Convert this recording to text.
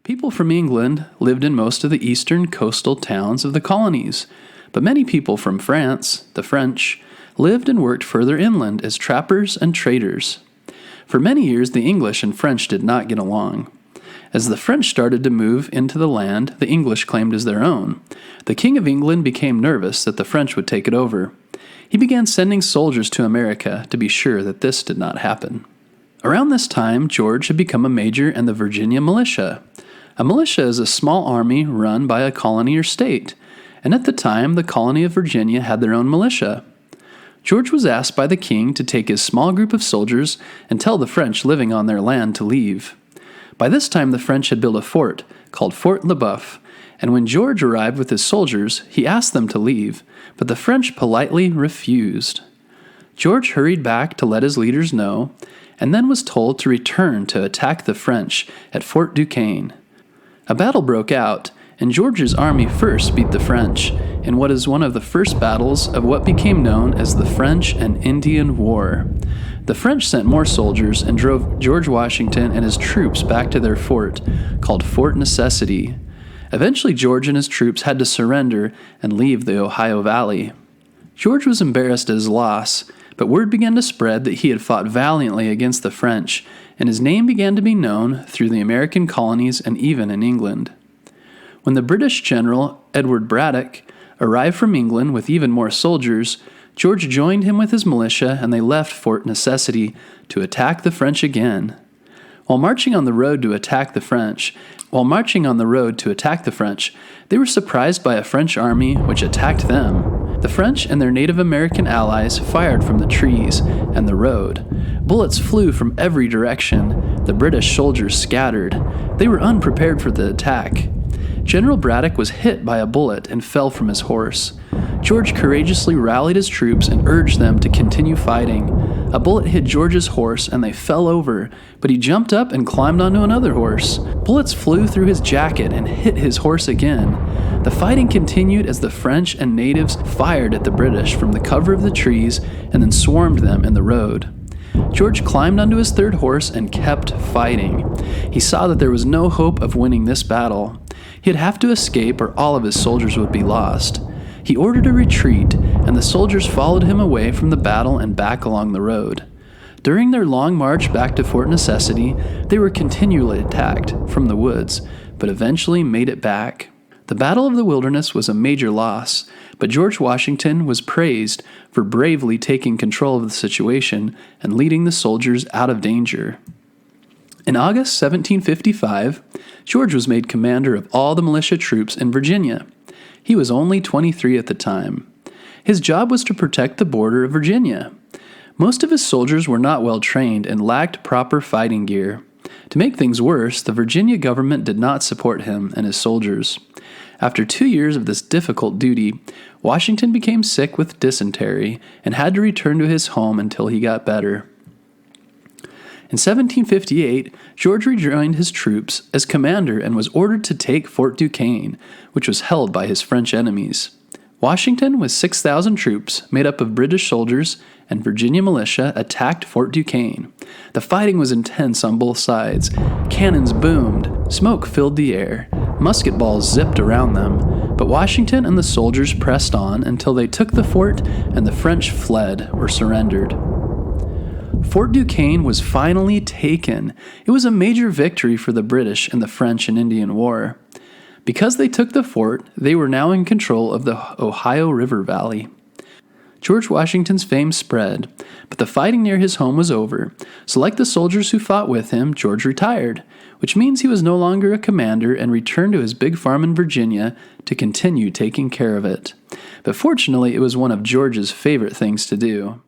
People from England lived in most of the eastern coastal towns of the colonies, but many people from France, the French, lived and worked further inland as trappers and traders. For many years, the English and French did not get along. As the French started to move into the land the English claimed as their own, the King of England became nervous that the French would take it over. He began sending soldiers to America to be sure that this did not happen. Around this time, George had become a major in the Virginia militia. A militia is a small army run by a colony or state, and at the time, the colony of Virginia had their own militia. George was asked by the king to take his small group of soldiers and tell the French living on their land to leave. By this time, the French had built a fort called Fort Le Boeuf, and when George arrived with his soldiers, he asked them to leave, but the French politely refused. George hurried back to let his leaders know, and then was told to return to attack the French at Fort Duquesne. A battle broke out, and George's army first beat the French in what is one of the first battles of what became known as the French and Indian War. The French sent more soldiers and drove George Washington and his troops back to their fort, called Fort Necessity. Eventually, George and his troops had to surrender and leave the Ohio Valley. George was embarrassed at his loss, but word began to spread that he had fought valiantly against the French, and his name began to be known through the American colonies and even in England. When the British general Edward Braddock arrived from England with even more soldiers, George joined him with his militia and they left Fort Necessity to attack the French again. While marching on the road to attack the French, they were surprised by a French army which attacked them. The French and their Native American allies fired from the trees and the road. Bullets flew from every direction. The British soldiers scattered. They were unprepared for the attack. General Braddock was hit by a bullet and fell from his horse. George courageously rallied his troops and urged them to continue fighting. A bullet hit George's horse and they fell over, but he jumped up and climbed onto another horse. Bullets flew through his jacket and hit his horse again. The fighting continued as the French and natives fired at the British from the cover of the trees and then swarmed them in the road. George climbed onto his third horse and kept fighting. He saw that there was no hope of winning this battle. He'd have to escape or all of his soldiers would be lost. He ordered a retreat, and the soldiers followed him away from the battle and back along the road. During their long march back to Fort Necessity, they were continually attacked from the woods, but eventually made it back. The Battle of the Wilderness was a major loss, but George Washington was praised for bravely taking control of the situation and leading the soldiers out of danger. In August 1755, George was made commander of all the militia troops in Virginia. He was only 23 at the time. His job was to protect the border of Virginia. Most of his soldiers were not well trained and lacked proper fighting gear. To make things worse, the Virginia government did not support him and his soldiers. After 2 years of this difficult duty, Washington became sick with dysentery and had to return to his home until he got better. In 1758, George rejoined his troops as commander and was ordered to take Fort Duquesne, which was held by his French enemies. Washington, with 6,000 troops made up of British soldiers and Virginia militia, attacked Fort Duquesne. The fighting was intense on both sides. Cannons boomed, smoke filled the air, musket balls zipped around them, but Washington and the soldiers pressed on until they took the fort and the French fled or surrendered. Fort Duquesne was finally taken. It was a major victory for the British in the French and Indian War. Because they took the fort, they were now in control of the Ohio River Valley. George Washington's fame spread, but the fighting near his home was over, so like the soldiers who fought with him, George retired, which means he was no longer a commander and returned to his big farm in Virginia to continue taking care of it. But fortunately, it was one of George's favorite things to do.